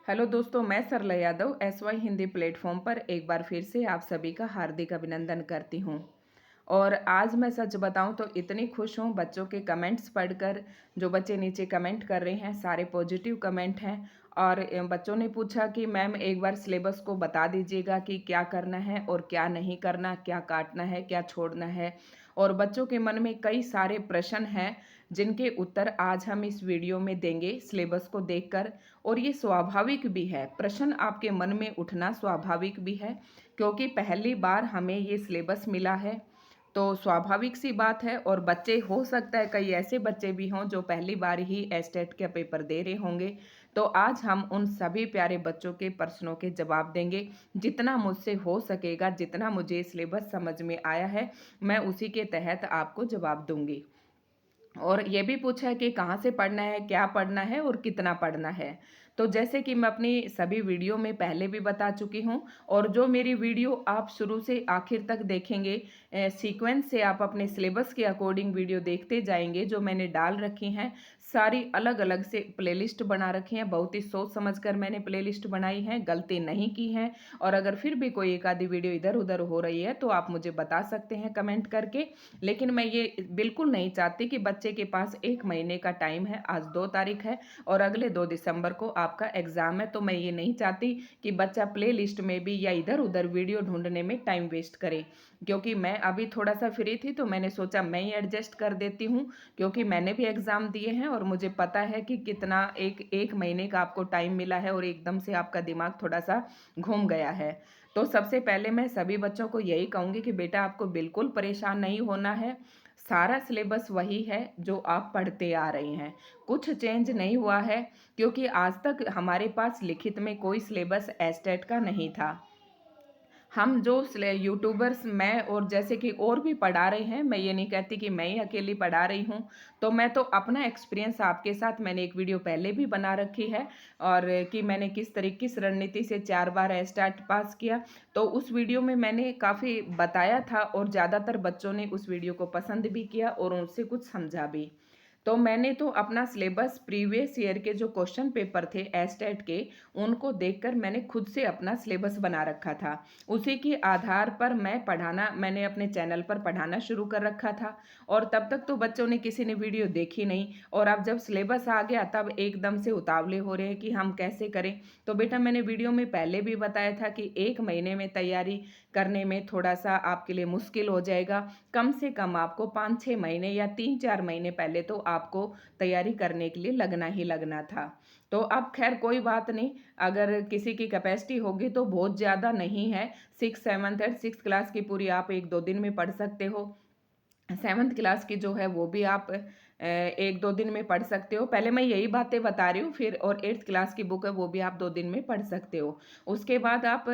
Hello दोस्तों, मैं सरला Yadav SY Hindi platform पर एक बार फिर से आप सभी का हार्दिक अभिनंदन करती हूँ। और आज मैं सच बताऊं तो इतनी खुश हूँ बच्चों के कमेंट्स पढ़कर। जो बच्चे नीचे कमेंट कर रहे हैं सारे पॉजिटिव कमेंट हैं। और बच्चों ने पूछा कि मैम एक बार सिलेबस को बता दीजिएगा कि क्या करना है और क्या नहीं करना, क्या काटना है, क्या छोड़ना है। और बच्चों के मन में कई सारे प्रश्न हैं जिनके उत्तर आज हम इस वीडियो में देंगे सिलेबस को देखकर। और ये स्वाभाविक भी है, प्रश्न आपके मन में उठना स्वाभाविक भी है, क्योंकि पहली बार हमें ये सिलेबस मिला है। तो स्वाभाविक सी बात है। और बच्चे, हो सकता है कई ऐसे बच्चे भी हों जो पहली बार ही एस्टेट का पेपर दे रहे होंगे। तो आज हम उन सभी प्यारे बच्चों के प्रश्नों के जवाब देंगे। जितना मुझसे हो सकेगा, जितना मुझे सिलेबस समझ में आया है, मैं उसी के तहत आपको जवाब दूंगी। और ये भी पूछा है कि कहाँ से पढ़ना है, क्या पढ़ना है और कितना पढ़ना है। तो जैसे कि मैं अपनी सभी वीडियो में पहले भी बता चुकी हूँ, और जो मेरी वीडियो आप शुरू से आखिर तक देखेंगे, सीक्वेंस से आप अपने सिलेबस के अकॉर्डिंग वीडियो देखते जाएंगे। जो मैंने डाल रखी हैं सारी अलग अलग से प्लेलिस्ट बना रखी हैं, बहुत ही सोच समझ कर मैंने प्लेलिस्ट बनाई है, गलती नहीं की है। और अगर फिर भी कोई एक आधी वीडियो इधर उधर हो रही है तो आप मुझे बता सकते हैं कमेंट करके। लेकिन मैं ये बिल्कुल नहीं चाहती कि बच्चे के पास 1 महीने का टाइम है, आज 2 तारीख है और अगले 2 दिसंबर को आपका एग्जाम है। तो मैं ये नहीं चाहती कि बच्चा प्ले लिस्ट में भी या इधर उधर वीडियो ढूंढने में टाइम वेस्ट करे। क्योंकि मैं अभी थोड़ा सा फ्री थी तो मैंने सोचा मैं ही एडजस्ट कर देती हूँ, क्योंकि मैंने भी एग्जाम दिए हैं और मुझे पता है कि कितना एक एक महीने का आपको टाइम मिला है और एकदम से आपका दिमाग थोड़ा सा घूम गया है। तो सबसे पहले मैं सभी बच्चों को यही कहूँगी कि बेटा आपको बिल्कुल परेशान नहीं होना है। सारा सिलेबस वही है जो आप पढ़ते आ रहे हैं, कुछ चेंज नहीं हुआ है। क्योंकि आज तक हमारे पास लिखित में कोई सिलेबस एस्टेट का नहीं था। हम जो यूट्यूबर्स, मैं और जैसे कि और भी पढ़ा रहे हैं, मैं ये नहीं कहती कि मैं ही अकेली पढ़ा रही हूँ। तो मैं तो अपना एक्सपीरियंस आपके साथ, मैंने एक वीडियो पहले भी बना रखी है, और कि मैंने किस तरीके किस रणनीति से 4 बार एस्टेट पास किया। तो उस वीडियो में मैंने काफ़ी बताया था और ज़्यादातर बच्चों ने उस वीडियो को पसंद भी किया और उनसे कुछ समझा भी। तो मैंने तो अपना सिलेबस प्रीवियस ईयर के जो क्वेश्चन पेपर थे एस्टेट के, उनको देखकर मैंने खुद से अपना सिलेबस बना रखा था। उसी के आधार पर मैंने अपने चैनल पर पढ़ाना शुरू कर रखा था। और तब तक तो बच्चों ने किसी ने वीडियो देखी नहीं, और अब जब सिलेबस आ गया तब एकदम से उतावले हो रहे हैं कि हम कैसे करें। तो बेटा, मैंने वीडियो में पहले भी बताया था कि 1 महीने में तैयारी करने में थोड़ा सा आपके लिए मुश्किल हो जाएगा। कम से कम आपको 5-6 महीने या 3-4 महीने पहले तो आपको तैयारी करने के लिए लगना ही लगना था। तो अब खैर कोई बात नहीं, अगर किसी की कैपेसिटी होगी तो बहुत ज़्यादा नहीं है। 6th 7th और 6th क्लास की पूरी आप 1-2 दिन में पढ़ सकते हो। 7th क्लास की जो है वो भी आप 1-2 दिन में पढ़ सकते हो। पहले मैं यही बातें बता रही हूँ, फिर और 8th क्लास की बुक है वो भी आप 2 दिन में पढ़ सकते हो। उसके बाद आप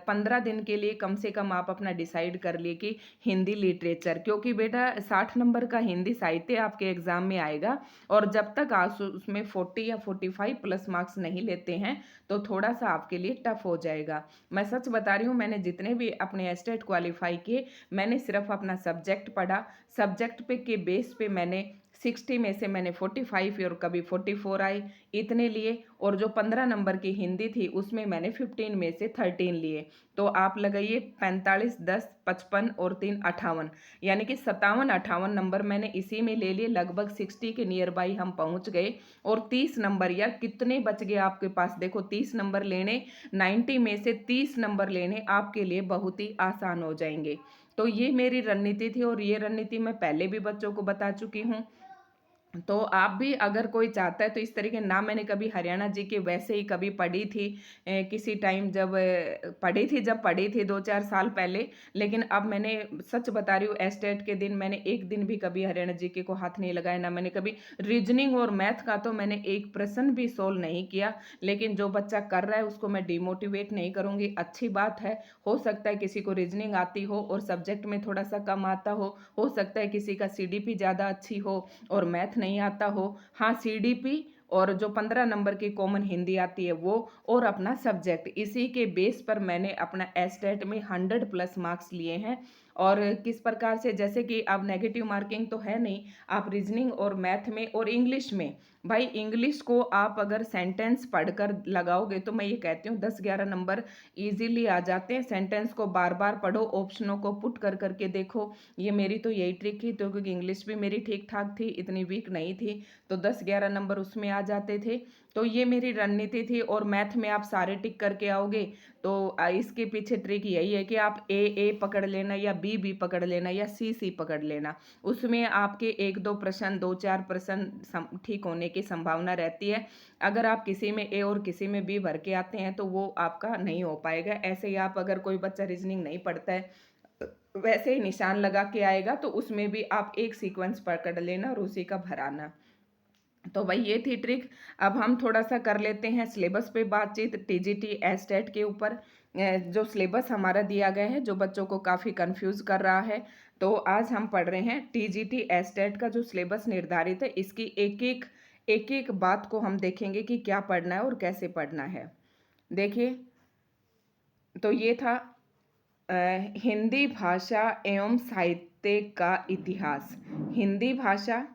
15 दिन के लिए कम से कम आप अपना डिसाइड कर लिए कि हिंदी लिटरेचर, क्योंकि बेटा 60 नंबर का हिंदी साहित्य आपके एग्जाम में आएगा। और जब तक आप उसमें 40 या 45 प्लस मार्क्स नहीं लेते हैं तो थोड़ा सा आपके लिए टफ हो जाएगा। मैं सच बता रही हूँ, मैंने जितने भी अपने एस्टेट क्वालिफाई किए, मैंने सिर्फ अपना सब्जेक्ट पढ़ा। सब्जेक्ट पे के बेस पे मैंने 60 में से मैंने 45 और कभी 44 आए, इतने लिए। और जो 15 नंबर की हिंदी थी उसमें मैंने 15 में से 13 लिए। तो आप लगाइए 45, 10, 55 और 3 58, यानी कि 57-58 नंबर मैंने इसी में ले लिए। लगभग 60 के नियर बाई हम पहुंच गए। और 30 नंबर या कितने बच गए आपके पास, देखो 30 नंबर लेने, 90 में से 30 नंबर लेने आपके लिए बहुत ही आसान हो जाएंगे। तो ये मेरी रणनीति थी और ये रणनीति मैं पहले भी बच्चों को बता चुकी हूँ। तो आप भी अगर कोई चाहता है तो इस तरीके ना, मैंने कभी हरियाणा जी के वैसे ही कभी पढ़ी थी किसी टाइम, जब पढ़ी थी 2-4 साल पहले। लेकिन अब मैंने सच बता रही हूँ, एस्टेट के दिन मैंने एक दिन भी कभी हरियाणा जी के को हाथ नहीं लगाया, ना मैंने कभी रीजनिंग और मैथ का तो मैंने एक प्रश्न भी सोल्व नहीं किया। लेकिन जो बच्चा कर रहा है उसको मैं डिमोटिवेट नहीं करूँगी, अच्छी बात है। हो सकता है किसी को रीजनिंग आती हो और सब्जेक्ट में थोड़ा सा कम आता हो सकता है किसी का सीडीपी ज़्यादा अच्छी हो और मैथ नहीं आता हो। हाँ, सीडीपी और जो 15 नंबर की कॉमन हिंदी आती है वो, और अपना सब्जेक्ट, इसी के बेस पर मैंने अपना एस्टेट में 100 प्लस मार्क्स लिए हैं। और किस प्रकार से, जैसे कि अब नेगेटिव मार्किंग तो है नहीं, आप रीजनिंग और मैथ में और इंग्लिश में भाई इंग्लिश को आप अगर सेंटेंस पढ़कर लगाओगे तो मैं ये कहती हूँ 10-11 नंबर इजीली आ जाते हैं। सेंटेंस को बार बार पढ़ो, ऑप्शनों को पुट कर करके देखो। ये मेरी तो यही ट्रिक थी, तो क्योंकि इंग्लिश भी मेरी ठीक ठाक थी, इतनी वीक नहीं थी, तो 10-11 नंबर उसमें आ जाते थे। तो ये मेरी रणनीति थी। और मैथ में आप सारे टिक करके आओगे तो इसके पीछे ट्रिक यही है कि आप ए पकड़ लेना, या बी पकड़ लेना, या सी पकड़ लेना। उसमें आपके 1-2 प्रश्न, 2-4 प्रश्न ठीक होने की संभावना रहती है। अगर आप किसी में ए और किसी में बी भर के आते हैं तो वो आपका नहीं हो पाएगा। ऐसे ही आप, अगर कोई बच्चा रीजनिंग नहीं पढ़ता है, वैसे ही निशान लगा के आएगा तो उसमें भी आप एक सीक्वेंस पकड़ लेना और उसी का भराना। तो भाई ये थी ट्रिक। अब हम थोड़ा सा कर लेते हैं सिलेबस पे बातचीत, टीजीटी एस्टेट के ऊपर। जो सिलेबस हमारा दिया गया है, जो बच्चों को काफ़ी कंफ्यूज कर रहा है, तो आज हम पढ़ रहे हैं टीजीटी एस्टेट का जो सिलेबस निर्धारित है, इसकी एक एक बात को हम देखेंगे कि क्या पढ़ना है और कैसे पढ़ना है। देखिए, तो ये था हिंदी भाषा एवं साहित्य का इतिहास। हिंदी भाषा,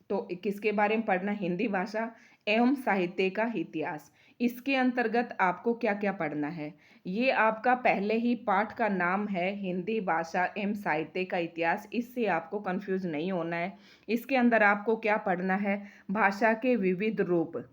तो किसके बारे में पढ़ना? हिंदी भाषा एवं साहित्य का इतिहास। इसके अंतर्गत आपको क्या क्या पढ़ना है? ये आपका पहले ही पाठ का नाम है, हिंदी भाषा एवं साहित्य का इतिहास। इससे आपको कंफ्यूज नहीं होना है। इसके अंदर आपको क्या पढ़ना है? भाषा के विविध रूप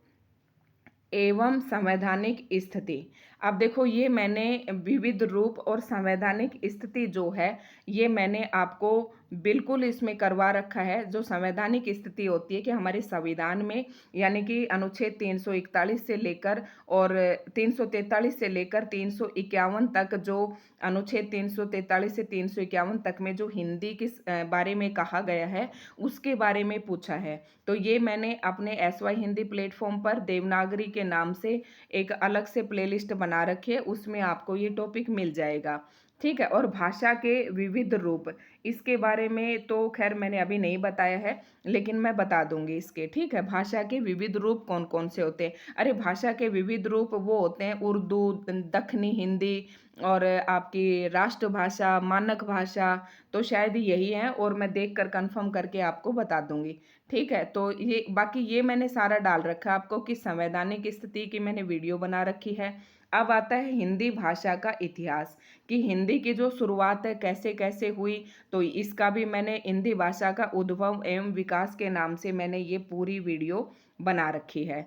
एवं संवैधानिक स्थिति। अब देखो, ये मैंने विविध रूप और संवैधानिक स्थिति जो है, ये मैंने आपको बिल्कुल इसमें करवा रखा है। जो संवैधानिक स्थिति होती है कि हमारे संविधान में, यानी कि अनुच्छेद 341 से लेकर और 343 से लेकर 351 तक, जो अनुच्छेद 343 से 351 तक में जो हिंदी के बारे में कहा गया है, उसके बारे में पूछा है। तो ये मैंने अपने एसवाई हिंदी प्लेटफॉर्म पर देवनागरी के नाम से एक अलग से प्लेलिस्ट बना रखी है, उसमें आपको ये टॉपिक मिल जाएगा। ठीक है। और भाषा के विविध रूप, इसके बारे में तो खैर मैंने अभी नहीं बताया है, लेकिन मैं बता दूंगी इसके। ठीक है। भाषा के विविध रूप कौन कौन से होते हैं? अरे, भाषा के विविध रूप वो होते हैं उर्दू, दक्षिणी हिंदी, और आपकी राष्ट्रभाषा, मानक भाषा, तो शायद यही है, और मैं देख कर कंफर्म करके आपको बता दूंगी। ठीक है। तो ये बाकी ये मैंने सारा डाल रखा है आपको कि संवैधानिक स्थिति की मैंने वीडियो बना रखी है। अब आता है हिंदी भाषा का इतिहास, कि हिंदी की जो शुरुआत है कैसे कैसे हुई, तो इसका भी मैंने हिंदी भाषा का उद्भव एवं विकास के नाम से मैंने ये पूरी वीडियो बना रखी है।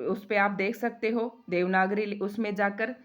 उस पे आप देख सकते हो, देवनागरी उसमें जाकर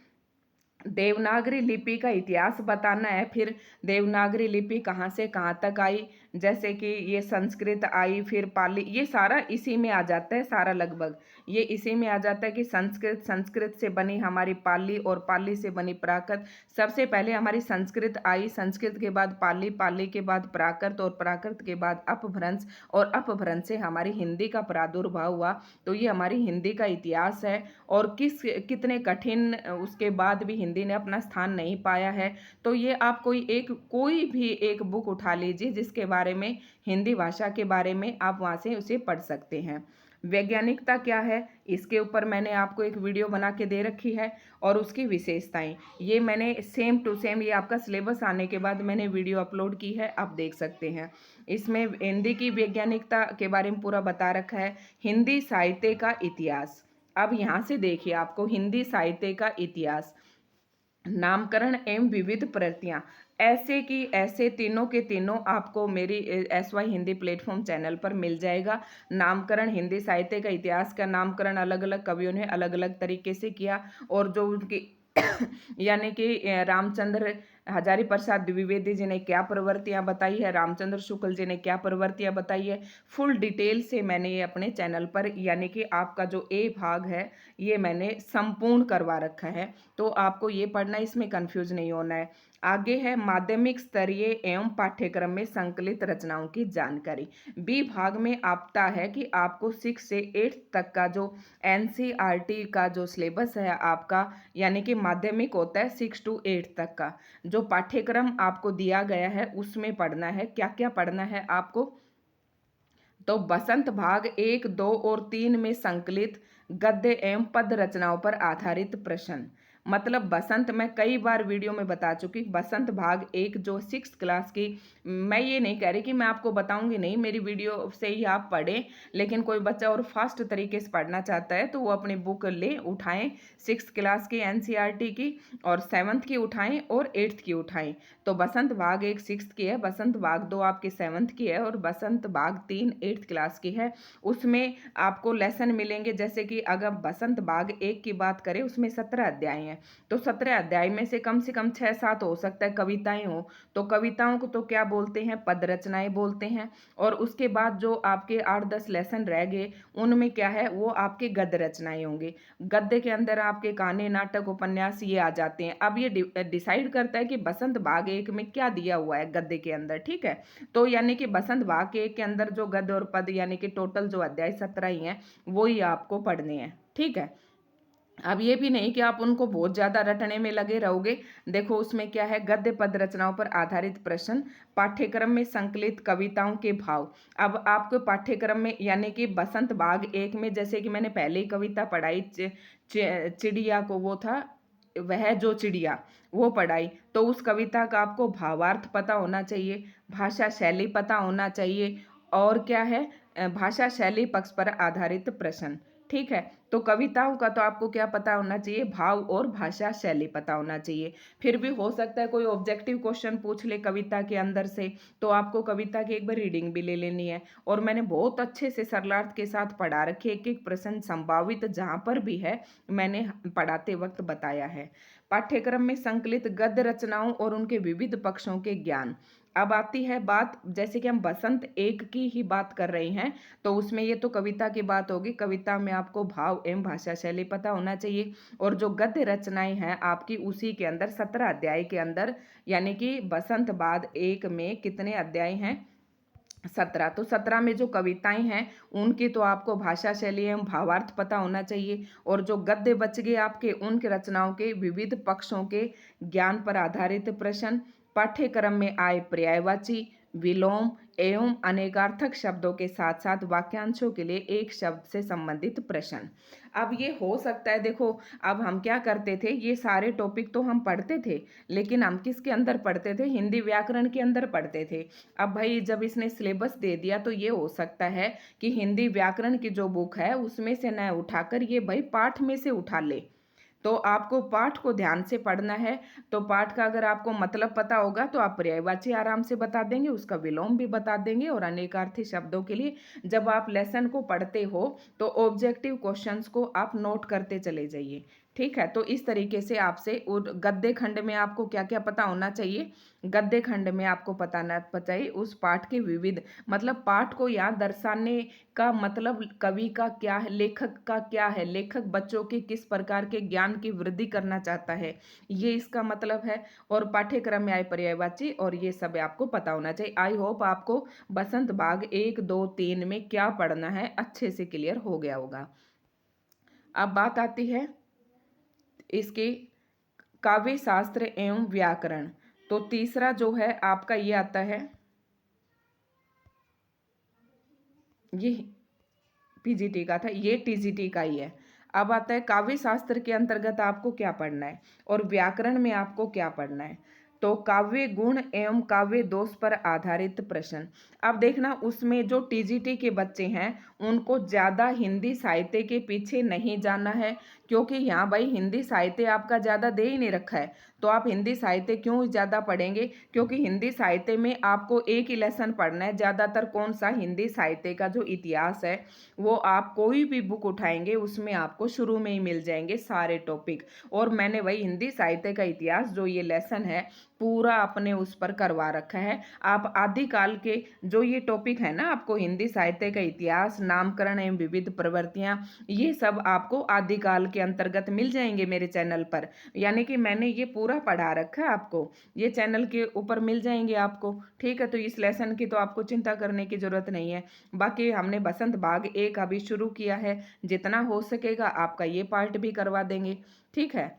देवनागरी लिपि का इतिहास बताना है। फिर देवनागरी लिपि कहाँ से कहाँ तक आई, जैसे कि ये संस्कृत आई, फिर पाली, ये सारा इसी में आ जाता है। सारा लगभग ये इसी में आ जाता है कि संस्कृत से बनी हमारी पाली, और पाली से बनी प्राकृत। सबसे पहले हमारी संस्कृत आई, संस्कृत के बाद पाली, पाली के बाद प्राकृत, और प्राकृत के बाद अपभ्रंश, और अपभ्रंश से हमारी हिंदी का प्रादुर्भाव हुआ। तो ये हमारी हिंदी का इतिहास है। और कितने कठिन उसके बाद भी हिंदी ने अपना स्थान नहीं पाया है। तो ये आप कोई भी एक बुक उठा लीजिए जिसके बारे में, हिंदी भाषा के बारे में, आप वहाँ से उसे पढ़ सकते हैं। वैज्ञानिकता क्या है, इसके ऊपर मैंने आपको एक वीडियो बना के दे रखी है, और उसकी विशेषताएं, ये मैंने सेम टू सेम, ये आपका सिलेबस आने के बाद मैंने वीडियो अपलोड की है, आप देख सकते हैं। इसमें हिंदी की वैज्ञानिकता के बारे में पूरा बता रखा है। हिंदी साहित्य का इतिहास, अब यहाँ से देखिए आपको हिंदी साहित्य का इतिहास, नामकरण एवं विविध प्रतियां, ऐसे की ऐसे तीनों के तीनों आपको मेरी एसवाई हिंदी प्लेटफॉर्म चैनल पर मिल जाएगा। नामकरण, हिंदी साहित्य का इतिहास का नामकरण अलग अलग कवियों ने अलग अलग तरीके से किया, और जो उनकी यानी कि रामचंद्र हजारी प्रसाद द्विवेदी जी ने क्या प्रवृत्तियां बताई है, रामचंद्र शुक्ल जी ने क्या प्रवृत्तियां बताई है, फुल डिटेल से मैंने ये अपने चैनल पर, यानी कि आपका जो ए भाग है, ये मैंने संपूर्ण करवा रखा है। तो आपको ये पढ़ना, इसमें कंफ्यूज नहीं होना है। आगे है माध्यमिक स्तरीय एवं पाठ्यक्रम में संकलित रचनाओं की जानकारी। बी भाग में आता है कि आपको 6 से 8 तक का जो एनसीईआरटी का जो सिलेबस है आपका, यानी कि माध्यमिक होता है 6 to 8 तक का, जो पाठ्यक्रम आपको दिया गया है उसमें पढ़ना है। क्या क्या पढ़ना है आपको? तो बसंत भाग 1, 2 और 3 में संकलित गद्य एवं पद रचनाओं पर आधारित प्रश्न, मतलब बसंत मैं कई बार वीडियो में बता चुकी, बसंत भाग एक जो 6th क्लास की, मैं ये नहीं कह रही कि मैं आपको बताऊंगी नहीं, मेरी वीडियो से ही आप पढ़ें। लेकिन कोई बच्चा और फास्ट तरीके से पढ़ना चाहता है तो वो अपनी बुक ले उठाएं, 6th क्लास की एनसीईआरटी की, और 7th की उठाएं और 8th की उठाएं। तो बसंत भाग एक 6th की है, बसंत भाग दो आपकी 7th की है, और बसंत भाग तीन 8th क्लास की है। उसमें आपको लेसन मिलेंगे, जैसे कि अगर बसंत भाग एक की बात करें उसमें 17 अध्याय हैं, तो 17 अध्याय में से कम 6-7 हो सकता है कविताएं हो। तो कविताओं को तो क्या बोलते हैं, पद रचनाएं बोलते हैं। और उसके बाद जो आपके 8-10 लेसन रह गए उनमें क्या है, वो आपके गद्य रचनाएं होंगे। गद्य के अंदर आपके कहानी, नाटक, उपन्यास ये आ जाते हैं। अब ये डिसाइड करता है कि बसंत भाग एक में क्या दिया हुआ है गद्य के अंदर, ठीक है। तो यानी कि बसंत भाग एक के अंदर जो गद्य और पद यानी कि टोटल जो अध्याय 17 ही हैं वो ही आपको पढ़ने हैं, ठीक है। अब ये भी नहीं कि आप उनको बहुत ज्यादा रटने में लगे रहोगे। देखो उसमें क्या है, गद्य पद रचनाओं पर आधारित प्रश्न, पाठ्यक्रम में संकलित कविताओं के भाव। अब आपको पाठ्यक्रम में यानी कि बसंत भाग एक में, जैसे कि मैंने पहले ही कविता पढ़ाई चिड़िया को, वो था वह जो चिड़िया, वो पढ़ाई। तो उस कविता का आपको भावार्थ पता होना चाहिए, भाषा शैली पता होना चाहिए, और क्या है, भाषा शैली पक्ष पर आधारित प्रश्न, ठीक है। तो कविताओं का तो आपको क्या पता होना चाहिए, भाव और भाषा शैली पता होना चाहिए। फिर भी हो सकता है कोई ऑब्जेक्टिव क्वेश्चन पूछ ले कविता के अंदर से, तो आपको कविता की एक बार रीडिंग भी ले लेनी है। और मैंने बहुत अच्छे से सरलार्थ के साथ पढ़ा रखे, एक एक प्रश्न संभावित जहाँ पर भी है मैंने पढ़ाते वक्त बताया है। पाठ्यक्रम में संकलित गद्य रचनाओं और उनके विविध पक्षों के ज्ञान। अब आती है बात, जैसे कि हम बसंत एक की ही बात कर रहे हैं, तो उसमें ये तो कविता की बात होगी, कविता में आपको भाव एवं भाषा शैली पता होना चाहिए। और जो गद्य रचनाएं हैं आपकी उसी के अंदर 17 अध्याय के अंदर, यानी कि बसंत बाद एक में कितने अध्याय हैं, 17। तो 17 में जो कविताएं हैं उनकी तो आपको भाषा शैली एवं भावार्थ पता होना चाहिए। और जो गद्य बच गए आपके, उनके रचनाओं के विविध पक्षों के ज्ञान पर आधारित प्रश्न, पाठ्यक्रम में आए पर्यायवाची, विलोम एवं अनेकार्थक शब्दों के साथ साथ वाक्यांशों के लिए एक शब्द से संबंधित प्रश्न। अब ये हो सकता है, देखो अब हम क्या करते थे, ये सारे टॉपिक तो हम पढ़ते थे, लेकिन हम किसके अंदर पढ़ते थे, हिंदी व्याकरण के अंदर पढ़ते थे। अब भाई जब इसने सिलेबस दे दिया तो ये हो सकता है कि हिंदी व्याकरण की जो बुक है उसमें से न उठाकर ये भाई पाठ में से उठा ले। तो आपको पाठ को ध्यान से पढ़ना है। तो पाठ का अगर आपको मतलब पता होगा तो आप पर्यायवाची आराम से बता देंगे, उसका विलोम भी बता देंगे, और अनेकार्थी शब्दों के लिए जब आप लेसन को पढ़ते हो तो ऑब्जेक्टिव क्वेश्चंस को आप नोट करते चले जाइए, ठीक है। तो इस तरीके से आपसे गद्य खंड में आपको क्या क्या पता होना चाहिए, गद्य खंड में आपको पता चाहिए उस पाठ के विविध, मतलब पाठ को यहाँ दर्शाने का मतलब कवि का क्या है, लेखक का क्या है, लेखक बच्चों के किस प्रकार के ज्ञान की वृद्धि करना चाहता है, ये इसका मतलब है। और पाठ्यक्रम में आए पर्यायवाची, और ये सब आपको पता होना चाहिए। आई होप आपको बसंत भाग 1, 2, 3 में क्या पढ़ना है अच्छे से क्लियर हो गया होगा। अब बात आती है इसके काव्य शास्त्र एवं व्याकरण। तो तीसरा जो है आपका ये आता है, ये पीजीटी का था, ये टीजीटी का ही है। अब आता है काव्य शास्त्र के अंतर्गत आपको क्या पढ़ना है और व्याकरण में आपको क्या पढ़ना है। तो काव्य गुण एवं काव्य दोष पर आधारित प्रश्न। अब देखना उसमें जो टीजीटी के बच्चे हैं उनको ज़्यादा हिंदी साहित्य के पीछे नहीं जाना है, क्योंकि यहाँ भाई हिंदी साहित्य आपका ज़्यादा दे ही नहीं रखा है। तो आप हिंदी साहित्य क्यों ज़्यादा पढ़ेंगे, क्योंकि हिंदी साहित्य में आपको एक ही लेसन पढ़ना है ज़्यादातर, कौन सा, हिंदी साहित्य का जो इतिहास है वो आप कोई भी बुक उठाएंगे उसमें आपको शुरू में ही मिल जाएंगे सारे टॉपिक। और मैंने वही हिंदी साहित्य का इतिहास जो ये लेसन है पूरा अपने उस पर करवा रखा है। आप आदिकाल के जो ये टॉपिक है ना, आपको हिंदी साहित्य का इतिहास, नामकरण एवं विविध प्रवृत्तियां, ये सब आपको आदिकाल के अंतर्गत मिल जाएंगे मेरे चैनल पर। यानी कि मैंने ये पूरा पढ़ा रखा है, आपको ये चैनल के ऊपर मिल जाएंगे आपको, ठीक है। तो इस लेसन की तो आपको चिंता करने की जरूरत नहीं है। बाकी हमने बसंत भाग एक अभी शुरू किया है, जितना हो सकेगा आपका ये पार्ट भी करवा देंगे, ठीक है।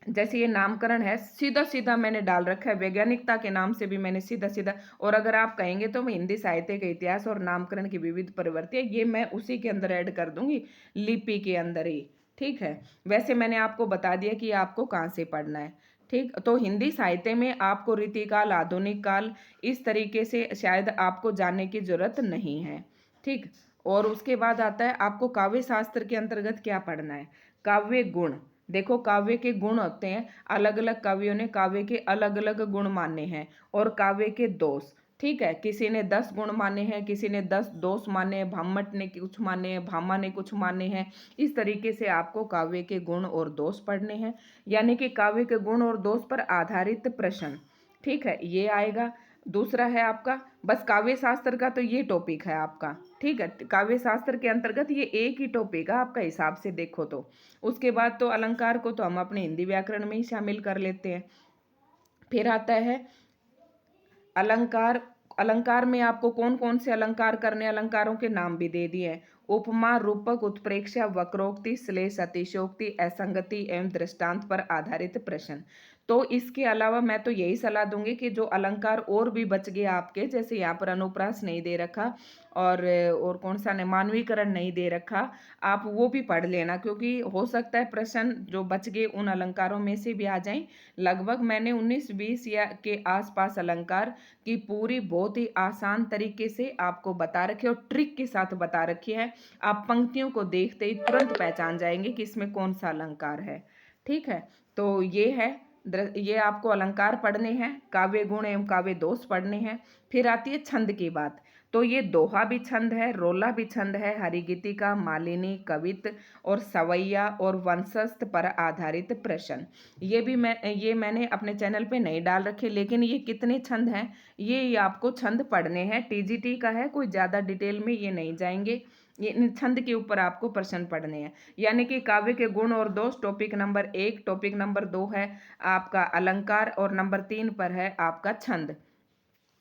जैसे ये नामकरण है सीधा सीधा मैंने डाल रखा है, वैज्ञानिकता के नाम से भी मैंने सीधा सीधा, और अगर आप कहेंगे तो मैं हिंदी साहित्य का इतिहास और नामकरण की विविध प्रवृत्तियां, ये मैं उसी के अंदर ऐड कर दूंगी, लिपि के अंदर ही, ठीक है। वैसे मैंने आपको बता दिया कि आपको कहाँ से पढ़ना है। ठीक, तो हिंदी साहित्य में आपको रीतिकाल, आधुनिक काल इस तरीके से शायद आपको जानने की ज़रूरत नहीं है। ठीक, और उसके बाद आता है आपको काव्य शास्त्र के अंतर्गत क्या पढ़ना है। काव्य गुण, देखो काव्य के गुण होते हैं, अलग अलग कवियों ने काव्य के अलग अलग गुण माने हैं। और काव्य के दोष, ठीक है, किसी ने 10 गुण माने हैं, किसी ने 10 दोष माने हैं, भामट ने कुछ माने हैं, भामा ने कुछ माने हैं। इस तरीके से आपको काव्य के गुण और दोष पढ़ने हैं, यानी कि काव्य के गुण और दोष पर आधारित प्रश्न। ठीक है, ये आएगा। दूसरा है आपका, बस काव्य शास्त्र का तो ये टॉपिक है आपका। ठीक है, काव्य शास्त्र के अंतर्गत ये एक ही टॉपिक है आपका, हिसाब से देखो तो। उसके बाद तो अलंकार को तो हम अपने हिंदी व्याकरण में ही शामिल कर लेते हैं। फिर आता है अलंकार। अलंकार में आपको कौन कौन से अलंकार करने, अलंकारों के नाम भी दे दिए हैं। उपमा, रूपक, उत्प्रेक्षा, वक्रोक्ति, श्लेष, अतिशयोक्ति, असंगति एवं दृष्टांत पर आधारित प्रश्न। तो इसके अलावा मैं तो यही सलाह दूंगी कि जो अलंकार और भी बच गए आपके, जैसे यहाँ पर अनुप्रास नहीं दे रखा और कौन सा ने मानवीकरण नहीं दे रखा, आप वो भी पढ़ लेना, क्योंकि हो सकता है प्रश्न जो बच गए उन अलंकारों में से भी आ जाएं। लगभग मैंने 19-20 या के आसपास अलंकार की पूरी बहुत ही आसान तरीके से आपको बता रखी है और ट्रिक के साथ बता रखी है। आप पंक्तियों को देखते ही तुरंत पहचान जाएंगे कि इसमें कौन सा अलंकार है। ठीक है, तो ये है, ये आपको अलंकार पढ़ने हैं, काव्य गुण एवं काव्य दोष पढ़ने हैं। फिर आती है छंद की बात। तो ये दोहा भी छंद है, रोला भी छंद है, हरिगीतिका, मालिनी, कवित्त और सवैया और वंशस्थ पर आधारित प्रश्न। ये मैंने अपने चैनल पे नहीं डाल रखे, लेकिन ये कितने छंद हैं ये आपको छंद पढ़ने हैं। टीजीटी का है, कोई ज़्यादा डिटेल में ये नहीं जाएंगे, ये इन छंद के ऊपर आपको प्रश्न पढ़ने हैं। यानी कि काव्य के गुण और दोष टॉपिक नंबर 1, टॉपिक नंबर 2 है आपका अलंकार और नंबर 3 पर है आपका छंद।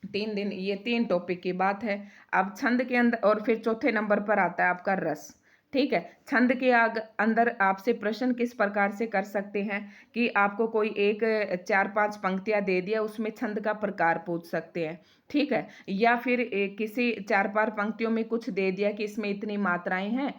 3 दिन, ये 3 टॉपिक की बात है। अब छंद के अंदर और फिर चौथे नंबर पर आता है आपका रस। ठीक है, छंद के अंदर आपसे प्रश्न किस प्रकार से कर सकते हैं कि आपको कोई एक 4-5 पंक्तियां दे दिया, उसमें छंद का प्रकार पूछ सकते हैं। ठीक है, या फिर किसी 4-5 पंक्तियों में कुछ दे दिया कि इसमें इतनी मात्राएं हैं,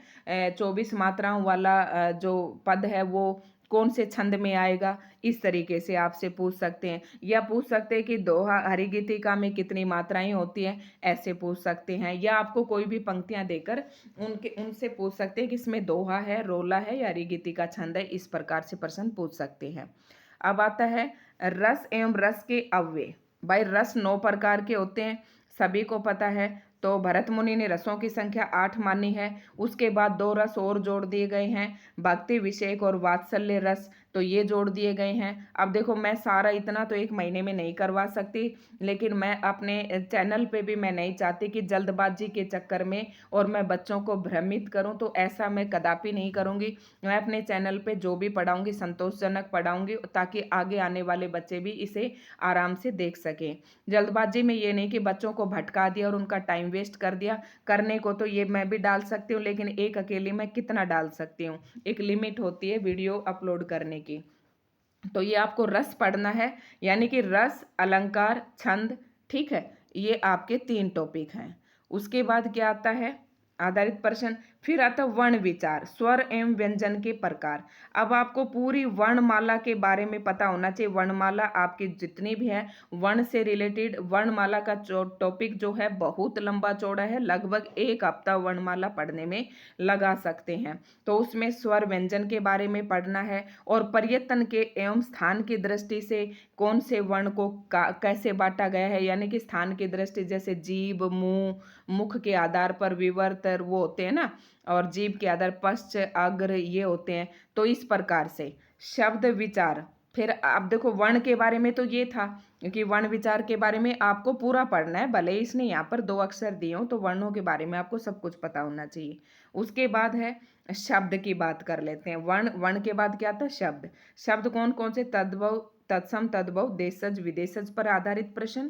24 मात्राओं वाला जो पद है वो कौन से छंद में आएगा, इस तरीके से आपसे पूछ सकते हैं। या पूछ सकते हैं कि दोहा हरिगीतिका में कितनी मात्राएं होती हैं, ऐसे पूछ सकते हैं। या आपको कोई भी पंक्तियां देकर उनसे पूछ सकते हैं कि इसमें दोहा है, रोला है या हरिगीतिका छंद है, इस प्रकार से प्रश्न पूछ सकते हैं। अब आता है रस एवं रस के अव्यय। भाई रस 9 प्रकार के होते हैं, सभी को पता है। तो भरत मुनि ने रसों की संख्या 8 मानी है। उसके बाद 2 रस और जोड़ दिए गए हैं, भक्ति विषयक और वात्सल्य रस, तो ये जोड़ दिए गए हैं। अब देखो मैं सारा इतना तो एक महीने में नहीं करवा सकती, लेकिन मैं अपने चैनल पे भी मैं नहीं चाहती कि जल्दबाजी के चक्कर में और मैं बच्चों को भ्रमित करूं, तो ऐसा मैं कदापि नहीं करूंगी। मैं अपने चैनल पे जो भी पढ़ाऊंगी संतोषजनक पढ़ाऊंगी, ताकि आगे आने वाले बच्चे भी इसे आराम से देख सकें। जल्दबाजी में ये नहीं कि बच्चों को भटका दिया और उनका टाइम वेस्ट कर दिया। करने को तो ये मैं भी डाल सकती हूँ, लेकिन एक अकेले मैं कितना डाल सकती हूँ, एक लिमिट होती है वीडियो अपलोड करने की। तो ये आपको रस पढ़ना है, यानी कि रस, अलंकार, छंद। ठीक है, ये आपके 3 टॉपिक हैं। उसके बाद क्या आता है आधारित प्रश्न। फिर आता वर्ण विचार, स्वर एवं व्यंजन के प्रकार। अब आपको पूरी वर्णमाला के बारे में पता होना चाहिए। वर्णमाला आपकी जितनी भी है, वर्ण से रिलेटेड वर्णमाला का टॉपिक जो है बहुत लंबा चौड़ा है, लगभग 1 हफ्ता वर्णमाला पढ़ने में लगा सकते हैं। तो उसमें स्वर व्यंजन के बारे में पढ़ना है और प्रयत्न के एवं स्थान की दृष्टि से कौन से वर्ण को कैसे बांटा गया है, यानी कि स्थान की दृष्टि, जैसे जीभ, मुंह, मुख के आधार पर विवर्त वो होते हैं ना, और जीभ के आधार पश्च, अग्र, ये होते हैं। तो इस प्रकार से शब्द विचार। फिर आप देखो वर्ण के बारे में तो ये था, क्योंकि वर्ण विचार के बारे में आपको पूरा पढ़ना है, भले ही इसने यहाँ पर 2 अक्षर दिए हो, तो वर्णों के बारे में आपको सब कुछ पता होना चाहिए। उसके बाद है शब्द की बात कर लेते हैं। वर्ण, वर्ण के बाद क्या था शब्द। शब्द कौन कौन से, तद्भव, तत्सम, तद्भव, देशज, विदेशज पर आधारित प्रश्न,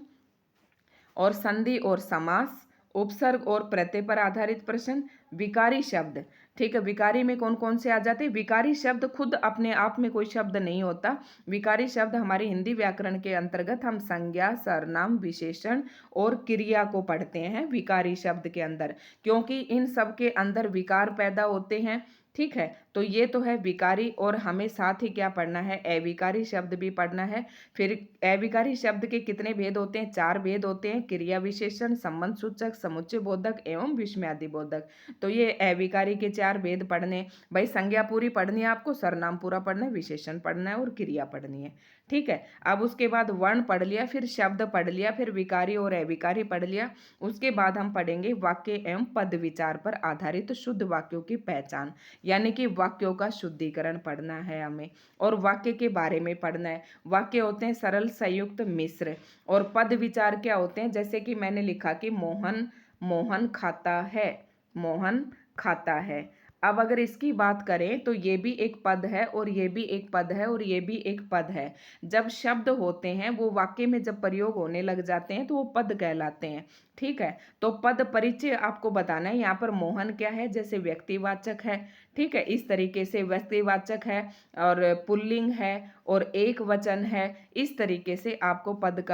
और संधि और समास, उपसर्ग और प्रत्यय पर आधारित प्रश्न, विकारी शब्द। ठीक है, विकारी में कौन कौन से आ जाते हैं। विकारी शब्द खुद अपने आप में कोई शब्द नहीं होता। विकारी शब्द हमारे हिंदी व्याकरण के अंतर्गत हम संज्ञा, सर्वनाम, विशेषण और क्रिया को पढ़ते हैं विकारी शब्द के अंदर, क्योंकि इन सब के अंदर विकार पैदा होते हैं। ठीक है, तो ये तो है विकारी, और हमें साथ ही क्या पढ़ना है, अविकारी शब्द भी पढ़ना है। फिर अविकारी शब्द के कितने भेद होते हैं, 4 भेद होते हैं, क्रिया विशेषण, संबंध सूचक, समुच्चय बोधक एवं विस्मयादि बोधक। तो ये अविकारी के 4 भेद पढ़ने, भाई संज्ञा पूरी पढ़नी है आपको, सर्वनाम पूरा पढ़ना है, विशेषण पढ़ना है और क्रिया पढ़नी है। ठीक है, अब उसके बाद वर्ण पढ़ लिया, फिर शब्द पढ़ लिया, फिर विकारी और अविकारी पढ़ लिया। उसके बाद हम पढ़ेंगे वाक्य एवं पद विचार पर आधारित शुद्ध वाक्यों की पहचान, यानी कि वाक्यों का शुद्धिकरण पढ़ना है हमें, और वाक्य के बारे में पढ़ना है। वाक्य होते हैं सरल, संयुक्त, मिश्र। और पद विचार क्या होते हैं, जैसे कि मैंने लिखा कि मोहन मोहन खाता है, मोहन खाता है। अब अगर इसकी बात करें तो ये भी एक पद है और ये भी एक पद है और ये भी एक पद है। जब शब्द होते हैं वो वाक्य में जब प्रयोग होने लग जाते हैं तो वो पद कहलाते हैं। ठीक है, तो पद परिचय आपको बताना है। यहाँ पर मोहन क्या है, जैसे व्यक्तिवाचक है। ठीक है, इस तरीके से व्यक्तिवाचक है और पुल्लिंग है और एक वचन है। इस तरीके से आपको पद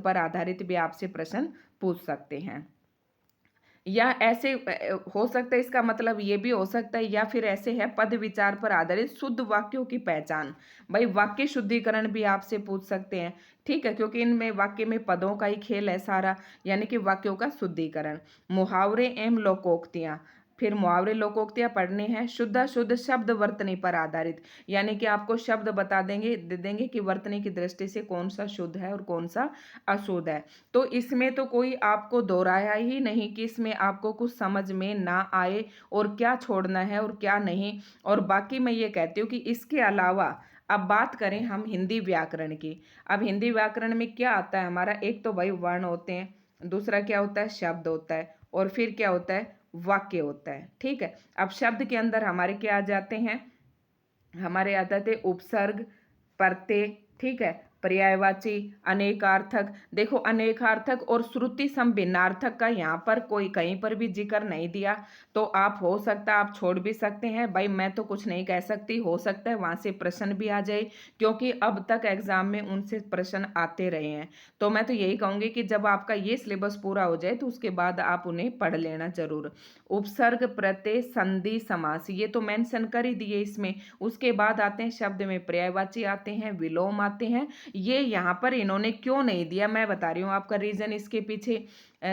पर आधारित भी आपसे प्रश्न पूछ सकते हैं। या ऐसे हो सकता है, इसका मतलब ये भी हो सकता है, या फिर ऐसे है पद विचार पर आधारित शुद्ध वाक्यों की पहचान। भाई वाक्य शुद्धिकरण भी आपसे पूछ सकते हैं। ठीक है, क्योंकि इनमें वाक्य में पदों का ही खेल है सारा, यानी कि वाक्यों का शुद्धिकरण। मुहावरे एवं लोकोक्तियां, फिर मुहावरे लोकोक्तियां पढ़ने हैं। शुद्ध शब्द वर्तनी पर आधारित, यानी कि आपको शब्द बता दे देंगे कि वर्तनी की दृष्टि से कौन सा शुद्ध है और कौन सा अशुद्ध है। तो इसमें तो कोई आपको दोहराया ही नहीं कि इसमें आपको कुछ समझ में ना आए और क्या छोड़ना है और क्या नहीं। और बाकी मैं ये कहती हूँ कि इसके अलावा अब बात करें हम हिंदी व्याकरण की। अब हिंदी व्याकरण में क्या आता है हमारा, एक तो भाई वर्ण होते हैं, दूसरा क्या होता है, शब्द होता है, और फिर क्या होता है, वाक्य होता है। ठीक है, अब शब्द के अंदर हमारे क्या आ जाते हैं, हमारे आ जाते उपसर्ग, प्रत्यय, ठीक है, पर्यायवाची, अनेकार्थक। देखो अनेकार्थक और श्रुति संभिन्नार्थक का यहाँ पर कोई कहीं पर भी जिक्र नहीं दिया, तो आप हो सकता है आप छोड़ भी सकते हैं। भाई मैं तो कुछ नहीं कह सकती, हो सकता है वहां से प्रश्न भी आ जाए, क्योंकि अब तक एग्जाम में उनसे प्रश्न आते रहे हैं। तो मैं तो यही कहूंगी कि जब आपका ये सिलेबस पूरा हो जाए तो उसके बाद आप उन्हें पढ़ लेना जरूर। उपसर्ग, प्रत्यय, संधि, समास, ये तो मेंशन कर ही दिए इसमें। उसके बाद आते हैं शब्द में पर्यायवाची आते हैं, विलोम आते हैं। ये यहाँ पर इन्होंने क्यों नहीं दिया, मैं बता रही हूँ आपका रीजन इसके पीछे।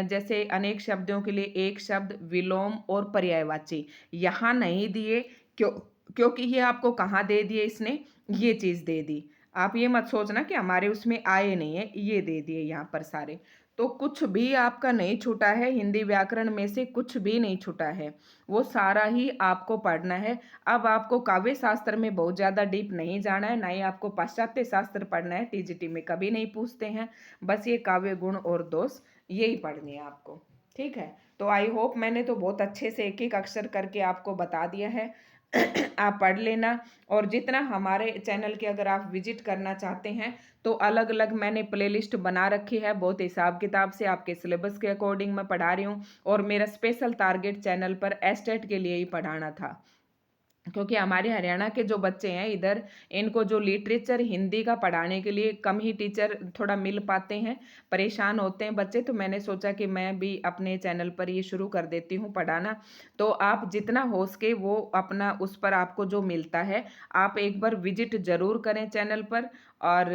जैसे अनेक शब्दों के लिए एक शब्द, विलोम और पर्यायवाची यहाँ नहीं दिए, क्यों, क्योंकि ये आपको कहाँ दे दिए, इसने ये चीज दे दी। आप ये मत सोचना कि हमारे उसमें आए नहीं है, ये दे दिए यहाँ पर सारे। तो कुछ भी आपका नहीं छूटा है, हिंदी व्याकरण में से कुछ भी नहीं छूटा है, वो सारा ही आपको पढ़ना है। अब आपको काव्य शास्त्र में बहुत ज़्यादा डीप नहीं जाना है, ना ही आपको पाश्चात्य शास्त्र पढ़ना है, टीजीटी में कभी नहीं पूछते हैं। बस ये काव्य गुण और दोष यही पढ़ने हैं आपको। ठीक है, तो आई होप मैंने तो बहुत अच्छे से एक एक अक्षर करके आपको बता दिया है। आप पढ़ लेना। और जितना हमारे चैनल के अगर आप विजिट करना चाहते हैं तो अलग अलग मैंने प्लेलिस्ट बना रखी है, बहुत हिसाब किताब से आपके सिलेबस के अकॉर्डिंग मैं पढ़ा रही हूँ। और मेरा स्पेशल टारगेट चैनल पर एस्टेट के लिए ही पढ़ाना था, क्योंकि हमारे हरियाणा के जो बच्चे हैं इधर, इनको जो लिटरेचर हिंदी का पढ़ाने के लिए कम ही टीचर थोड़ा मिल पाते हैं, परेशान होते हैं बच्चे। तो मैंने सोचा कि मैं भी अपने चैनल पर ये शुरू कर देती हूँ पढ़ाना। तो आप जितना हो सके वो अपना उस पर आपको जो मिलता है आप एक बार विजिट जरूर करें चैनल पर, और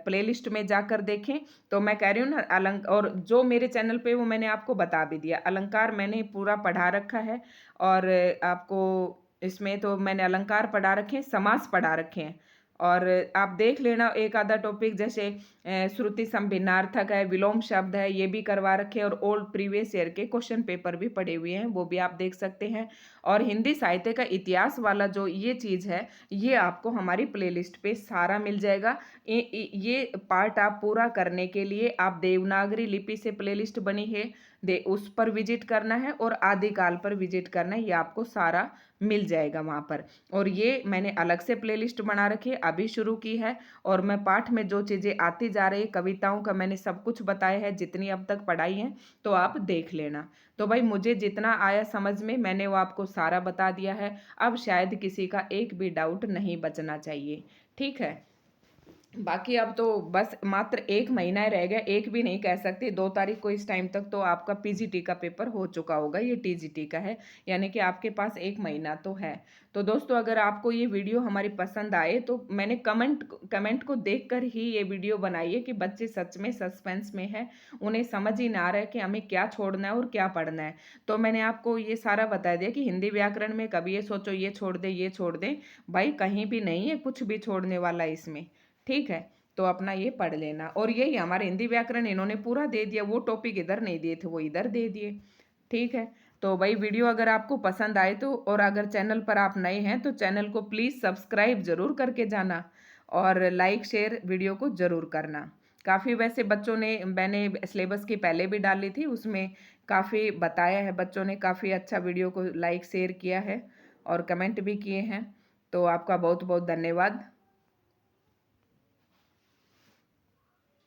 प्लेलिस्ट में जाकर देखें। तो मैं कह रही हूँ ना और जो मेरे चैनल पे वो मैंने आपको बता भी दिया, अलंकार मैंने पूरा पढ़ा रखा है। और आपको इसमें तो मैंने अलंकार पढ़ा रखे हैं, समास पढ़ा रखे हैं। और आप देख लेना एक आधा टॉपिक, जैसे श्रुति संभिन्नार्थक है, विलोम शब्द है, ये भी करवा रखे हैं। और ओल्ड प्रीवियस ईयर के क्वेश्चन पेपर भी पड़े हुए हैं, वो भी आप देख सकते हैं। और हिंदी साहित्य का इतिहास वाला जो ये चीज़ है, ये आपको हमारी प्लेलिस्ट पे सारा मिल जाएगा। ये पार्ट आप पूरा करने के लिए आप देवनागरी लिपि से प्लेलिस्ट बनी है, उस पर विजिट करना है और आदिकाल पर विजिट करना है, ये आपको सारा मिल जाएगा वहाँ पर। और ये मैंने अलग से प्लेलिस्ट बना रखी है, अभी शुरू की है। और मैं पाठ में जो चीज़ें आती जा रही, कविताओं का मैंने सब कुछ बताया है, जितनी अब तक पढ़ाई है, तो आप देख लेना। तो भाई मुझे जितना आया समझ में मैंने वो आपको सारा बता दिया है। अब शायद किसी का एक भी डाउट नहीं बचना चाहिए। ठीक है, बाकी अब तो बस मात्र 1 महीना ही रह गया, 1 भी नहीं कह सकते, 2 तारीख को इस टाइम तक तो आपका पीजीटी का पेपर हो चुका होगा, ये टीजीटी का है, यानी कि आपके पास 1 महीना तो है। तो दोस्तों अगर आपको ये वीडियो हमारी पसंद आए तो मैंने कमेंट को देखकर ही ये वीडियो बनाई है कि बच्चे सच में सस्पेंस में हैं, उन्हें समझ ही ना आ रहा है कि हमें क्या छोड़ना है और क्या पढ़ना है। तो मैंने आपको ये सारा बता दिया कि हिंदी व्याकरण में कभी ये सोचो ये छोड़ दें, ये छोड़ दें, भाई कहीं भी नहीं है कुछ भी छोड़ने वाला इसमें। ठीक है, तो अपना ये पढ़ लेना। और यही हमारे हिंदी व्याकरण इन्होंने पूरा दे दिया, वो टॉपिक इधर नहीं दिए थे वो इधर दे दिए। ठीक है, तो भाई वीडियो अगर आपको पसंद आए तो, और अगर चैनल पर आप नए हैं तो चैनल को प्लीज़ सब्सक्राइब ज़रूर करके जाना, और लाइक शेयर वीडियो को ज़रूर करना। काफ़ी वैसे बच्चों ने, मैंने सिलेबस की पहले भी डाली थी, उसमें काफ़ी बताया है बच्चों ने, काफ़ी अच्छा वीडियो को लाइक शेयर किया है और कमेंट भी किए हैं। तो आपका बहुत बहुत धन्यवाद।